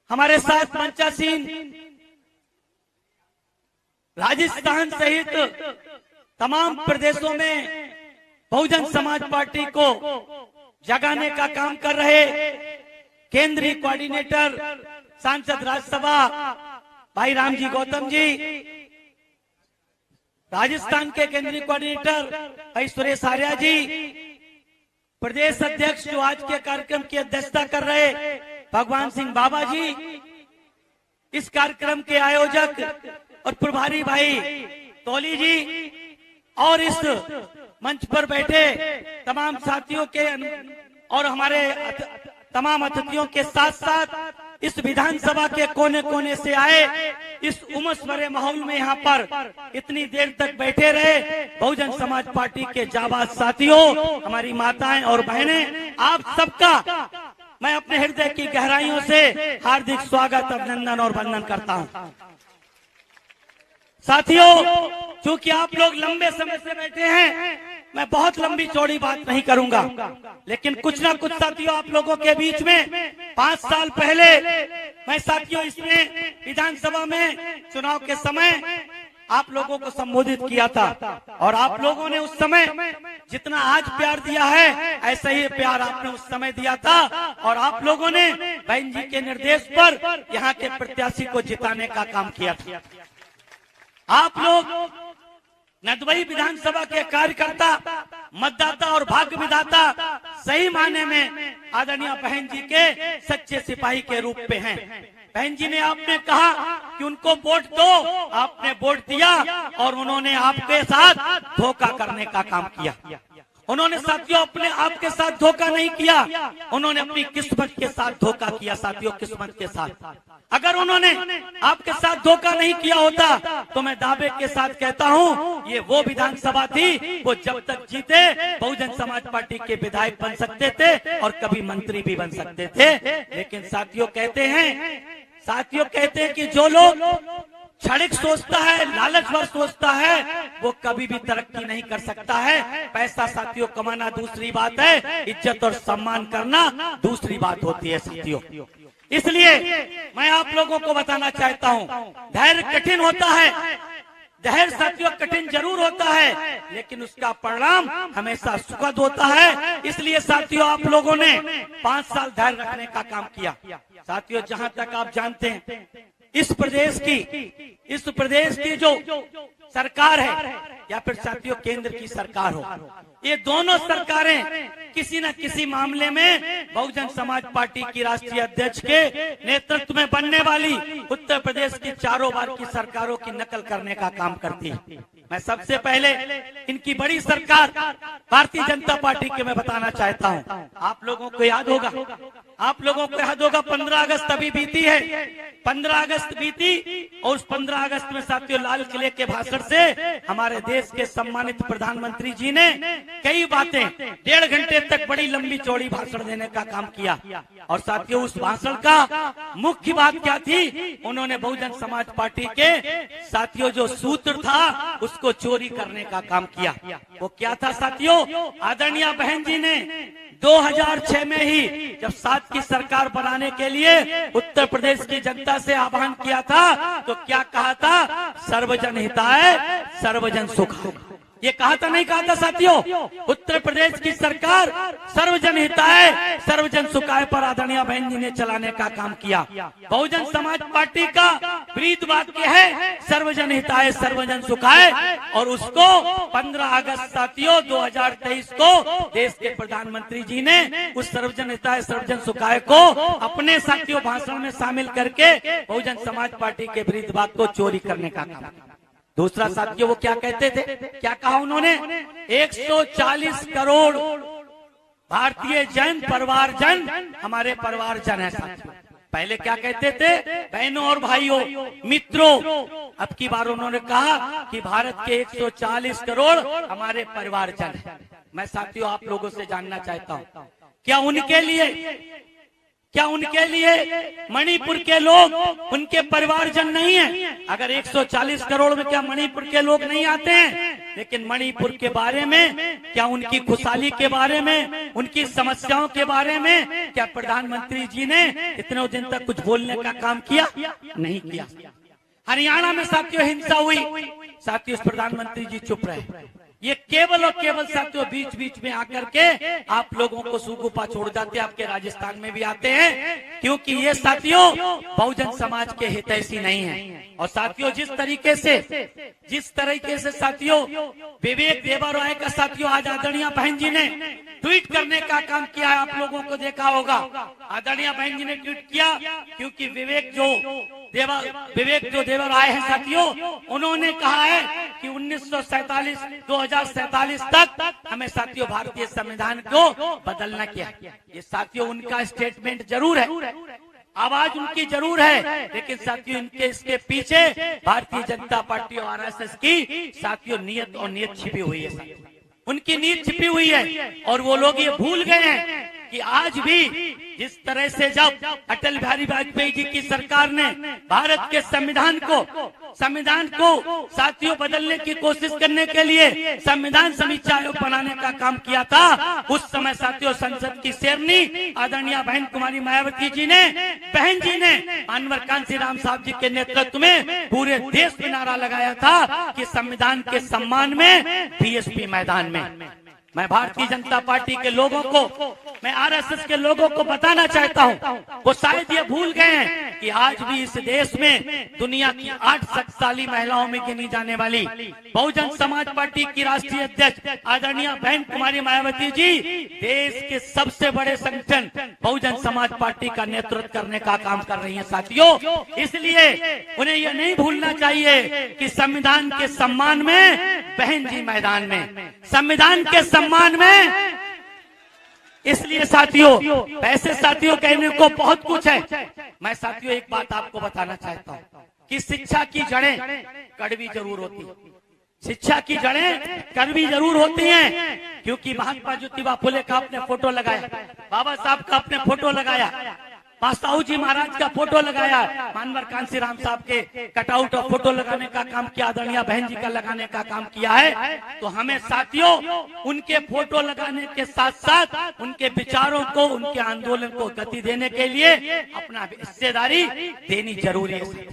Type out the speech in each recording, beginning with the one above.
हमारे साथ मंचासीन राजस्थान सहित तमाम प्रदेशों में बहुजन समाज पार्टी को जगाने का काम कर रहे केंद्रीय कोऑर्डिनेटर सांसद राज्यसभा भाई रामजी गौतम जी, राजस्थान के केंद्रीय कोऑर्डिनेटर भाई सुरेश आर्या जी, प्रदेश अध्यक्ष जो आज के कार्यक्रम की अध्यक्षता कर रहे भगवान सिंह बाबा जी, इस कार्यक्रम के आयोजक और प्रभारी भाई तोली जी, और इस मंच पर बैठे तमाम साथियों के और हमारे तमाम अतिथियों के साथ साथ इस विधानसभा के कोने कोने से आए, इस उमस भरे माहौल में यहाँ पर इतनी देर तक बैठे रहे बहुजन समाज पार्टी के जाबाज साथियों, हमारी माताएं और बहनें, आप सबका मैं अपने हृदय की गहराइयों से हार्दिक स्वागत, अभिनंदन और वंदन करता हूँ। साथियों, चूंकि आप लोग लंबे समय से बैठे हैं, मैं बहुत लंबी चौड़ी बात नहीं करूंगा, लेकिन कुछ ना कुछ साथियों आप लोगों के बीच में 5 साल पहले मैं साथियों इसमें विधानसभा में चुनाव के समय आप लोगों को संबोधित किया था, और आप लोगों ने उस समय जितना आज प्यार दिया है ऐसा ही प्यार आपने उस समय दिया था, और आप लोगों ने बहन जी के निर्देश पर यहाँ के प्रत्याशी को जिताने का काम किया था। आप लोग नदबई विधानसभा के कार्यकर्ता, मतदाता और भाग्य विधाता सही मायने में आदरणीय बहन जी के सच्चे सिपाही के रूप में हैं। बहन जी ने आपने कहा कि उनको वोट दो, आपने वोट दिया और उन्होंने आपके साथ धोखा करने का काम किया। उन्होंने साथियों अपने आप के साथ धोखा नहीं किया, उन्होंने अपनी किस्मत के साथ धोखा किया। साथियों, किस्मत के साथ अगर उन्होंने आपके साथ धोखा नहीं किया होता तो मैं दावे के साथ कहता हूं ये वो विधानसभा थी वो जब तक जीते बहुजन समाज पार्टी के विधायक बन सकते थे और कभी मंत्री भी बन सकते थे। लेकिन साथियों कहते हैं कि जो लोग क्षणिक सोचता है, लालच भर सोचता है, वो कभी भी तरक्की नहीं कर सकता है। पैसा साथियों कमाना दूसरी बात है, इज्जत और सम्मान करना दूसरी बात होती है साथियों। इसलिए मैं आप लोगों को बताना चाहता हूँ, धैर्य कठिन होता है, धैर्य साथियों कठिन जरूर होता है, लेकिन उसका परिणाम हमेशा सुखद होता है। इसलिए साथियों आप लोगों ने 5 साल धैर्य रखने का काम किया। साथियों, जहाँ तक आप जानते हैं इस प्रदेश की जो सरकार है या फिर साथियों केंद्र की सरकार हो, ये दोनों सरकारें किसी न किसी मामले में बहुजन समाज पार्टी की राष्ट्रीय अध्यक्ष के नेतृत्व में बनने वाली उत्तर प्रदेश की चारों बार की सरकारों की नकल करने का काम करती है। मैं सबसे पहले इनकी बड़ी सरकार भारतीय जनता पार्टी के मैं बताना चाहता हूँ। आप लोगों को याद होगा 15 अगस्त अभी बीती है, 15 अगस्त बीती, और उस 15 अगस्त में साथियों लाल किले के भाषण से हमारे देश के सम्मानित प्रधानमंत्री जी ने कई बातें 1.5 घंटे तक बड़ी लंबी चौड़ी भाषण देने का काम किया। और साथियों उस भाषण का मुख्य बात क्या थी? उन्होंने बहुजन समाज पार्टी के साथियों जो सूत्र था उसको चोरी करने का काम किया। वो क्या था साथियों? आदरणीय बहन जी ने 2006 में ही जब 7 की सरकार बनाने के लिए उत्तर प्रदेश की जनता से आह्वान किया था तो क्या कहा था? सर्वजन हिताय सर्वजन सुखाय। ये कहा था नहीं कहा था साथियों? उत्तर प्रदेश की सरकार सर्वजन हिताय सर्वजन सुखाय पर आदरणीय बहन जी ने चलाने का काम किया। बहुजन समाज पार्टी का प्रीत वाक्य है सर्वजन हिताय सर्वजन सुखाय, और उसको 15 अगस्त साथियों 2023 को देश के प्रधानमंत्री जी ने उस सर्वजन हिताय सर्वजन सुखाय को अपने साथियों भाषण में शामिल करके बहुजन समाज पार्टी के प्रीत वाक्य को चोरी करने का काम। दूसरा साथियों वो क्या कहते थे, क्या कहा उन्होंने? 140 करोड़ भारतीय जन परिवारजन हमारे परिवारजन है साथियों। पहले क्या कहते थे? बहनों और भाइयों मित्रों। अब की बार उन्होंने कहा कि भारत के 140 करोड़ हमारे परिवारजन है। मैं साथियों आप लोगों से जानना चाहता हूँ, क्या उनके लिए मणिपुर के लोग उनके परिवारजन नहीं है? अगर 140 करोड़ में क्या मणिपुर के लोग नहीं आते हैं? लेकिन मणिपुर के बारे में, क्या उनकी खुशहाली के बारे में, उनकी समस्याओं के बारे में क्या प्रधानमंत्री जी ने इतने दिन तक कुछ बोलने का काम किया? नहीं किया। हरियाणा में साथियों हिंसा हुई, साथियों प्रधानमंत्री जी चुप रहे। ये केवल और केवल साथियों बीच बीच में आकर के आप लोगों को सुगुफा छोड़ जाते हैं, आपके राजस्थान में भी आते हैं, क्योंकि ये साथियों बहुजन समाज के हितैषी नहीं है। और साथियों जिस तरीके से साथियों विवेक देबरॉय का साथियों आज आदरणीय बहन जी ने ट्वीट करने का काम किया है, आप लोगों को देखा होगा। आदरणीय बहन जी ने ट्वीट किया क्योंकि विवेक जो देबरॉय है साथियों, उन्होंने कहा है कि 2047 तक हमें साथियों भारतीय संविधान को बदलना क्या। ये साथियों उनका स्टेटमेंट जरूर है, आवाज उनकी जरूर है, लेकिन साथियों इनके इसके पीछे भारतीय जनता पार्टी और आरएसएस की साथियों नीयत छिपी हुई है। उनकी नीयत छिपी हुई है और वो लोग ये भूल गए हैं कि आज भी जिस तरह से जब अटल बिहारी वाजपेयी जी की सरकार ने भारत के संविधान को साथियों बदलने की कोशिश करने के लिए संविधान समीक्षा आयोग बनाने का काम किया था, उस समय साथियों संसद की शेरनी आदरणीय बहन कुमारी मायावती जी ने मानवर कांशीराम साहब जी के नेतृत्व में पूरे देश में नारा लगाया था कि संविधान के सम्मान में बीएसपी मैदान में। मैं भारतीय जनता पार्टी के लोगों को, मैं आरएसएस के लोगों को बताना चाहता हूं, वो शायद ये भूल गए हैं कि आज भी इस देश में दुनिया की 8 शक्तिशाली महिलाओं में गिनी जाने वाली बहुजन समाज पार्टी की राष्ट्रीय अध्यक्ष आदरणीय बहन कुमारी मायावती जी देश के सबसे बड़े संगठन बहुजन समाज पार्टी का नेतृत्व करने का काम कर रही है साथियों। इसलिए उन्हें यह नहीं भूलना चाहिए कि संविधान के सम्मान में बहन जी मैदान में, संविधान के सम्मान में। इसलिए साथियों ऐसे साथियों कहने को बहुत कुछ है। मैं साथियों एक बात आपको बताना चाहता हूँ कि शिक्षा की जड़ें कड़वी जरूर होती है, शिक्षा की जड़ें कड़वी जरूर होती हैं, क्योंकि महात्मा ज्योतिबा फुले का आपने फोटो लगाया, बाबा साहब का आपने फोटो लगाया, साहू जी महाराज का फोटो लगाया, मानवर कांशीराम साहब के कटआउट और फोटो लगाने का काम किया, आदरणीय बहन जी का लगाने का काम किया है। तो हमें साथियों उनके फोटो लगाने के साथ साथ उनके विचारों को, उनके आंदोलन को गति देने के लिए अपना हिस्सेदारी देनी जरूरी है।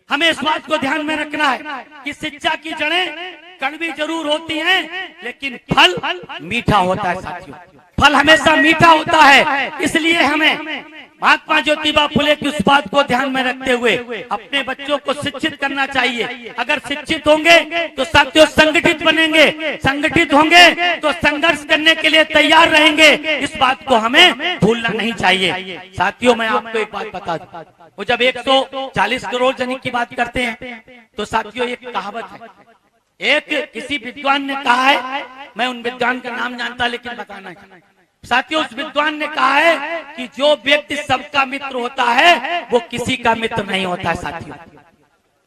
हमें इस बात को ध्यान में रखना है कि शिक्षा की जड़ें कड़वी जरूर होती हैं, लेकिन फल मीठा होता है साथियों, फल हमेशा मीठा होता है। इसलिए हमें महात्मा ज्योतिबा फुले की उस बात को ध्यान में रखते हुए अपने बच्चों को शिक्षित करना चाहिए। अगर शिक्षित होंगे तो साथियों संगठित बनेंगे, संगठित होंगे तो संघर्ष करने के लिए तैयार रहेंगे। इस बात को हमें भूलना नहीं चाहिए। साथियों मैं आपको एक बात बता दूं, वो जब 140 करोड़ जन की बात करते हैं तो साथियों एक कहावत है, एक किसी विद्वान ने कहा है, मैं उन विद्वान का नाम जानता लेकिन बताना है साथियों, उस विद्वान ने कहा है कि जो व्यक्ति सबका मित्र होता है वो किसी का मित्र नहीं होता है साथियों।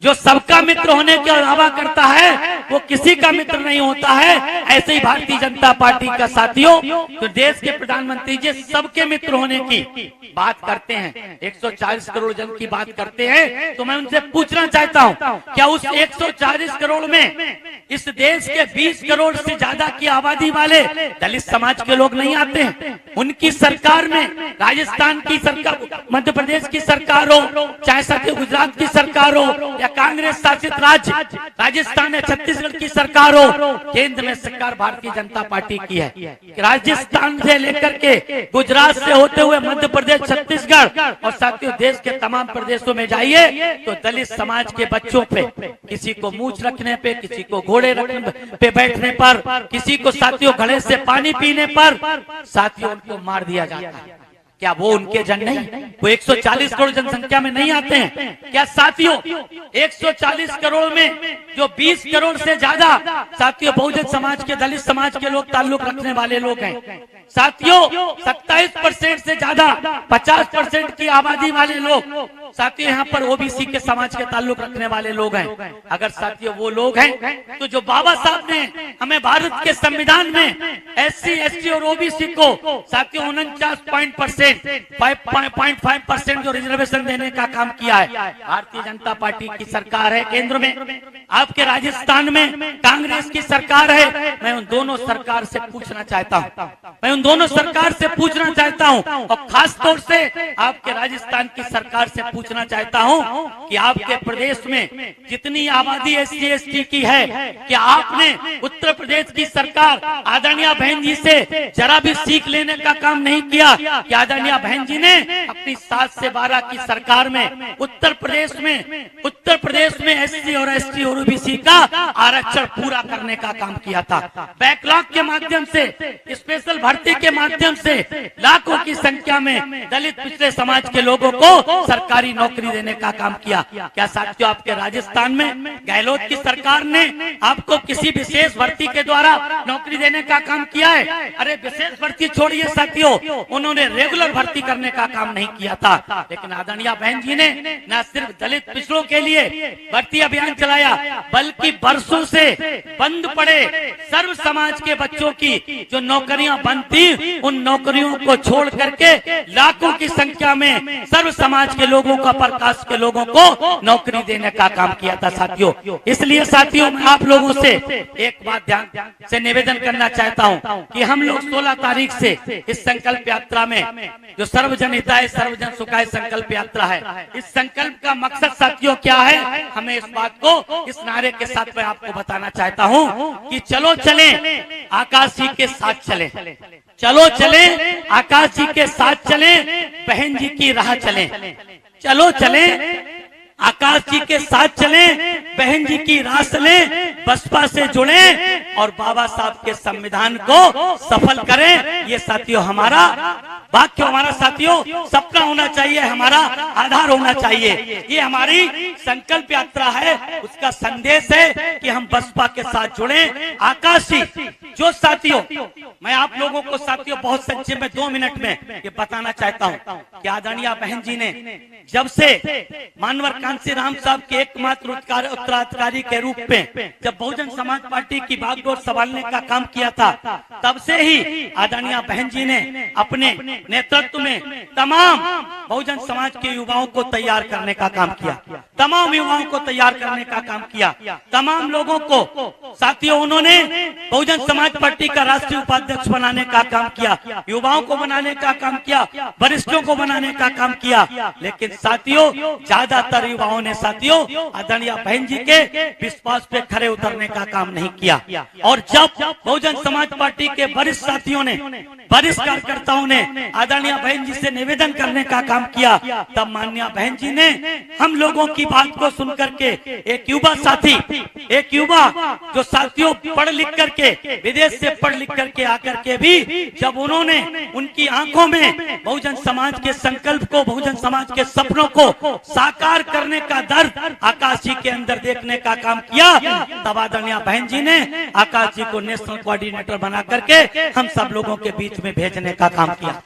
जो सबका मित्र होने का दावा करता है वो किसी का मित्र नहीं होता है। ऐसे ही भारतीय जनता पार्टी का साथियों तो देश के प्रधानमंत्री जी सबके मित्र होने की बात करते हैं, 140 करोड़ जन की बात करते हैं, तो मैं उनसे पूछना चाहता हूं क्या उस 140 करोड़ में इस देश के 20 करोड़ से ज्यादा की आबादी वाले दलित समाज के लोग नहीं आते हैं? उनकी सरकार में राजस्थान की सरकार, मध्य प्रदेश की सरकार हो, चाहे साथियों गुजरात की सरकार हो या कांग्रेस शासित राज्य राजस्थान या छत्तीसगढ़ की सरकार हो, केंद्र में सरकार भारतीय जनता पार्टी की है। राजस्थान से लेकर के गुजरात से होते हुए मध्य प्रदेश, छत्तीसगढ़ और साथियों देश के तमाम प्रदेशों में जाइए तो दलित समाज के बच्चों पे, किसी को मूंछ रखने पे, किसी को घोड़े रखने पे बैठने पर, किसी को साथियों घड़े से पानी पीने पर साथियों उनको मार दिया जाता है। क्या वो उनके जन नहीं? वो 140 करोड़ जनसंख्या में नहीं आते हैं क्या साथियों? 140 करोड़ में जो 20 करोड़ से ज्यादा साथियों बहुजन समाज के, दलित समाज के लोग ताल्लुक रखने वाले लोग हैं साथियों, 27% से ज्यादा 50% की आबादी वाले लोग साथियों यहाँ पर ओबीसी के समाज के ताल्लुक रखने वाले लोग हैं। अगर साथियों वो लोग हैं तो जो बाबा साहब ने हमें भारत के संविधान में SC ST और ओबीसी को साथियों 49.5% जो रिजर्वेशन देने का काम किया है, भारतीय जनता पार्टी की सरकार है केंद्र में, आपके राजस्थान में कांग्रेस की सरकार है। मैं उन दोनों सरकार से पूछना चाहता हूँ, मैं उन दोनों सरकार से पूछना चाहता हूँ और खास तौर से आपके राजस्थान की सरकार से पूछना चाहता हूँ कि आपके प्रदेश में जितनी आबादी SC ST की है, क्या आपने उत्तर प्रदेश की सरकार आदरणीय बहन जी से जरा भी सीख लेने का काम नहीं किया कि आदरणीय बहन जी ने अपनी 7 से 12 की सरकार में उत्तर प्रदेश में SC और ST और ओबीसी का आरक्षण पूरा करने का काम किया था। बैकलॉग के माध्यम से, स्पेशल भर्ती के माध्यम से लाखों की संख्या में दलित पिछड़े समाज के लोगों को सरकारी नौकरी देने का काम किया। क्या साथियों आपके राजस्थान में गहलोत की सरकार ने आपको किसी विशेष भर्ती के द्वारा नौकरी देने का काम किया है? अरे विशेष भर्ती छोड़िए साथियों, उन्होंने रेगुलर भर्ती करने का काम नहीं किया था। लेकिन आदरणीय बहन जी ने न सिर्फ दलित पिछड़ों के लिए भर्ती अभियान चलाया, बल्कि वर्षों से बंद पड़े सर्व समाज के बच्चों की जो नौकरियां बंद थी, उन नौकरियों को छोड़ करके लाखों की संख्या में सर्व समाज के लोगों का, प्रकाश के लोगों को नौकरी देने का काम किया था साथियों। इसलिए साथियों मैं आप लोगों से एक बात ध्यान से निवेदन करना चाहता हूं कि हम लोग 16 तारीख से इस संकल्प यात्रा में, जो सर्वजन हिताय सर्वजन सुखाय संकल्प यात्रा है, इस संकल्प का मकसद साथियों क्या है, हमें इस बात को इस नारे के साथ मैं आपको बताना चाहता हूं कि चलो चले आकाश जी के साथ चले, चलो चले आकाश जी के साथ चले, बहन जी की राह चले, चलो चले आकाश जी के साथ चले, बहन जी की राह चले, बसपा से जुड़े और बाबा साहब के संविधान को सफल करें। ये साथियों हमारा वाक्य, हमारा साथियों सपना होना चाहिए, हमारा आधार होना चाहिए। ये हमारी संकल्प यात्रा है, उसका संदेश है कि हम बसपा के साथ जुड़े। आकाश जी जो साथियों, मैं आप लोगों को साथियों बहुत संक्षेप में 2 मिनट में ये बताना चाहता हूँ कि आदरणीय बहन जी ने जब से मानवर कांसी राम साहब के एकमात्र उत्तराधिकारी के रूप में जब बहुजन समाज पार्टी की बागडोर संभालने का काम किया था, तब से ही आदरणीय बहन जी ने अपने नेतृत्व में तमाम बहुजन समाज के युवाओं को तैयार करने का काम किया, तमाम युवाओं को तैयार करने का काम किया, तमाम लोगों को साथियों उन्होंने बहुजन समाज पार्टी का राष्ट्रीय उपाध्यक्ष बनाने का काम किया, युवाओं को बनाने का काम किया, वरिष्ठों को बनाने का काम किया। लेकिन साथियों ज्यादातर युवाओं ने साथियों आदरणीय बहन जी के विश्वास पे खरे उतरने का काम नहीं किया। और जब बहुजन समाज पार्टी के वरिष्ठ साथियों ने, वरिष्ठ कार्यकर्ताओं ने आदरणीय बहन जी से निवेदन करने का काम किया, तब माननीय बहन जी ने हम लोगों की बात को सुनकर के एक युवा साथी, एक युवा जो साथियों पढ़ लिख करके विदेश से पढ़ लिख करके आकर के भी जब उन्होंने उनकी आंखों में बहुजन समाज के संकल्प को, बहुजन समाज के सपनों को साकार करने का दर्द आकाश जी के अंदर देखने का काम किया, तब आदरणीय बहन जी ने आकाश जी को नेशनल कोऑर्डिनेटर बना करके हम सब लोगों के बीच में भेजने का काम किया।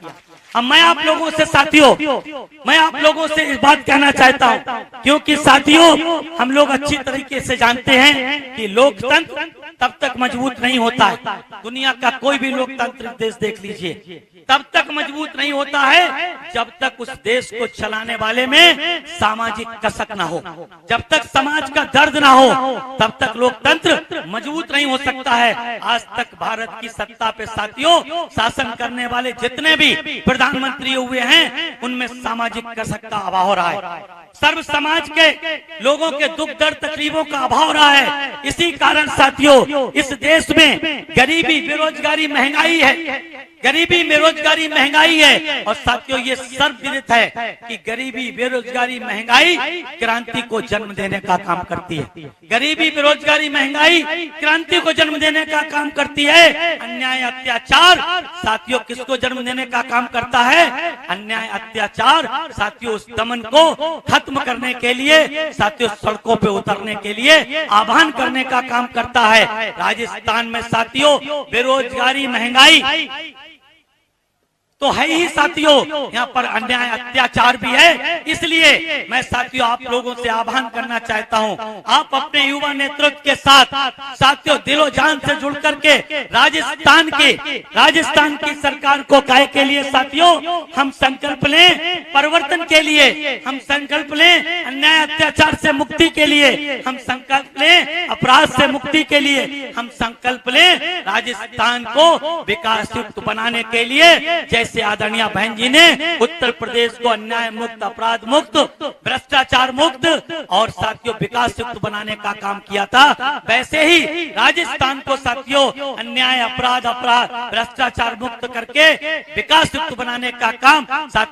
अब मैं आप लोगों से साथियों, मैं आप लोगों से इस बात कहना चाहता हूं, क्योंकि साथियों हम लोग अच्छी तरीके से जानते हैं कि लोकतंत्र तब तक मजबूत नहीं होता है, दुनिया का कोई भी लोकतांत्रिक देश देख लीजिए, तब तक मजबूत नहीं होता है जब तक उस देश को चलाने वाले में सामाजिक कसक ना हो, जब तक समाज का दर्द ना हो, तब तक लोकतंत्र मजबूत नहीं हो सकता है। आज तक भारत की सत्ता पे साथियों शासन करने वाले जितने भी प्रधानमंत्री हुए हैं, उनमें सामाजिक कसक का अभाव हो रहा है, सर्व समाज के लोगों के दुख दर्द तकलीफों का अभाव रहा है। इसी कारण साथियों इस देश में गरीबी, बेरोजगारी, महंगाई है, गरीबी, बेरोजगारी, महंगाई है। और साथियों ये सर्वविदित है कि गरीबी, बेरोजगारी, महंगाई क्रांति को जन्म देने का काम करती है। गरीबी, बेरोजगारी, महंगाई क्रांति को जन्म देने का काम करती है। अन्याय, अत्याचार साथियों किसको जन्म देने का काम करता है? अन्याय, अत्याचार साथियों उस दमन को खत्म करने के लिए, साथियों सड़कों पे उतरने के लिए आह्वान करने का काम करता है। राजस्थान में साथियों बेरोजगारी, महंगाई तो है ही साथियों, यहाँ पर अन्याय, अत्याचार भी है, इसलिए मैं साथियों आप लोगों से आह्वान करना चाहता हूं, आप अपने युवा नेतृत्व के साथ साथियों दिलो जान से जुड़ करके राजस्थान की सरकार को काय के लिए साथियों हम संकल्प लें, परिवर्तन के लिए हम संकल्प लें, अन्याय अत्याचार से मुक्ति के लिए हम संकल्प लें, अपराध से मुक्ति के लिए हम संकल्प लें, राजस्थान को विकास युक्त बनाने के लिए जैसे आदरणीय बहन जी ने उत्तर प्रदेश को अन्याय मुक्त, अपराध मुक्त, भ्रष्टाचार मुक्त और साथियों विकास युक्त बनाने का काम किया था, वैसे ही राजस्थान को साथियों अन्याय, अपराध, भ्रष्टाचार मुक्त करके विकास युक्त बनाने का काम साथियों